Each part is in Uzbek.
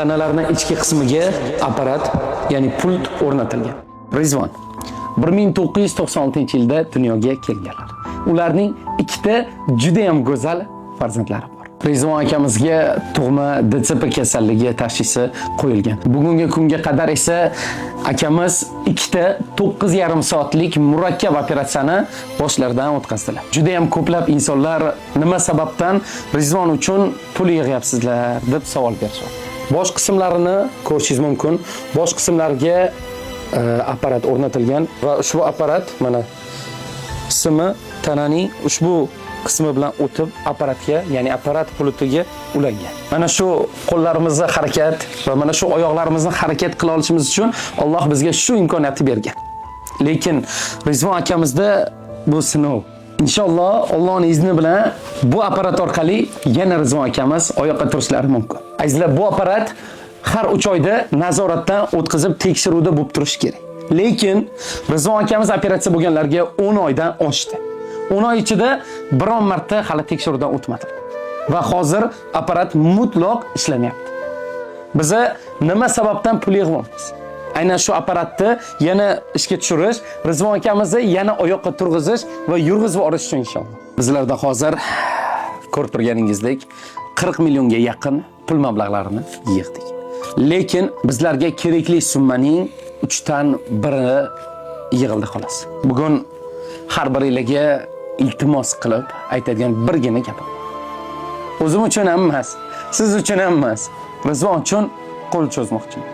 Tanalarining ichki qismiga apparat, ya'ni pult o'rnatilgan. Rizvon 1996-yilda dunyoga kelganlar. Ularning ikkita juda ham go'zal farzandlari bor. Rizvon akamizga tug'ma DTP kasalligi tashxisi qo'yilgan. Bugungi kunga qadar esa akamiz ikkita 9,5 soatlik murakkab operatsiyani boshlaridan o'tkazdilar. Juda ham ko'plab insonlar nima sababdan Rizvon uchun pul yig'yapsizlar deb savol berishadi. Bosh qismlarini ko'rishingiz mumkin. Bosh qismlariga apparat o'rnatilgan va ushbu apparat mana qismi tananing ushbu qismi bilan o'tib apparatga, ya'ni apparat pulutiga ulangan. Mana shu qo'llarimizni harakat va mana shu oyoqlarimizni harakat qila olishimiz uchun Alloh bizga shu imkoniyatni bergan. Lekin Rizvon akamizda bu sinov. Inshaalloh Allohning izni bilan bu apparat orqali yana Rizvon akamiz oyoqqa turishlari mumkin. Azizlar, bu apparat har 3 oyda nazoratdan o'tkazib tekshiruvda bo'lib turish kerak. Lekin Rizvon akamiz operatsiya bo'lganlarga 10 oydan oshdi. 10 oy ichida biron marta hali tekshiruvdan o'tmadi. Va hozir apparat mutlaq ishlamayapti. Biz nima sababdan pul yig'yapmiz? Aynan shu apparatni yana ishga tushirish, Rizvon akamizni yana oyoqqa turg'izish va yurg'izib olish uchun inshaalloh. Bizlarda hozir ko'rib turganingizdek 40 millionga yaqin pul mablag'larini yig'dik. Lekin bizlarga kerakli summaning 3 dan 1 yig'ildi xolos. Bugun har biringizga iltimos qilib aytadigan birgina gapim. O'zim uchun ham emas, siz uchun ham emas, Rizvon uchun qo'l cho'zmoqchiman.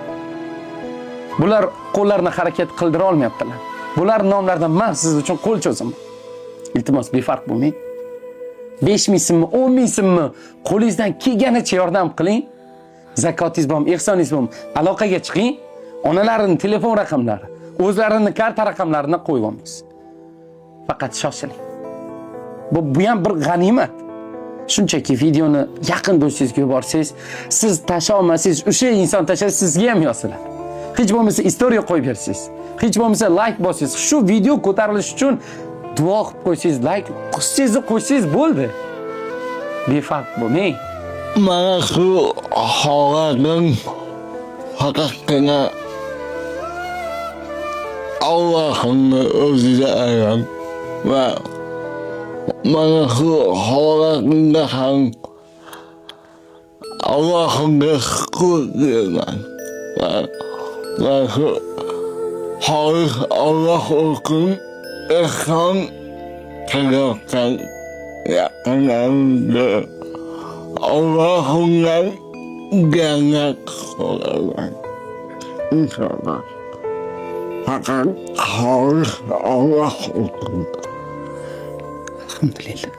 Bular qo'llarni harakat qildira olmayaptilar. Bular nomlardan men siz uchun qo'l cho'zaman. Iltimos befarq bo'lmang. 5000 so'mmi, 10,000 so'mmi qo'lingizdan kelganicha yordam qiling. Zakotingiz bor, ehsoningiz bor, aloqaga chiqing. Onalarining telefon raqamlari, o'zlarining karta raqamlarini qo'yib olamiz. Faqat shoshiling. Bu ham bir g'animat. Shunchaki videoni yaqin do'stingizga yuborsangiz, siz tasha olmasangiz, o'sha inson tashlasa sizga ham yoziladi. Hech bo'lmasa istoriya qo'yib bersangiz, hech bo'lmasa like bossangiz, shu video ko'tarilishi uchun duo qilib qo'ysangiz, like qo'ysangiz bo'ldi. Befarq bo'lmang. Mana shu holatim faqatgina Allohning o'ziga ayon va mana shu holatimda ham Allohga shukr qilaman. Va shu xolis Alloh uchun ehson qilayotgan yaqinlarimga Allohimdan jannat so'raman. İnşallah. Fakat xolis Alloh uchun. Alhamdulillah.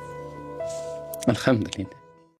Alhamdulillah.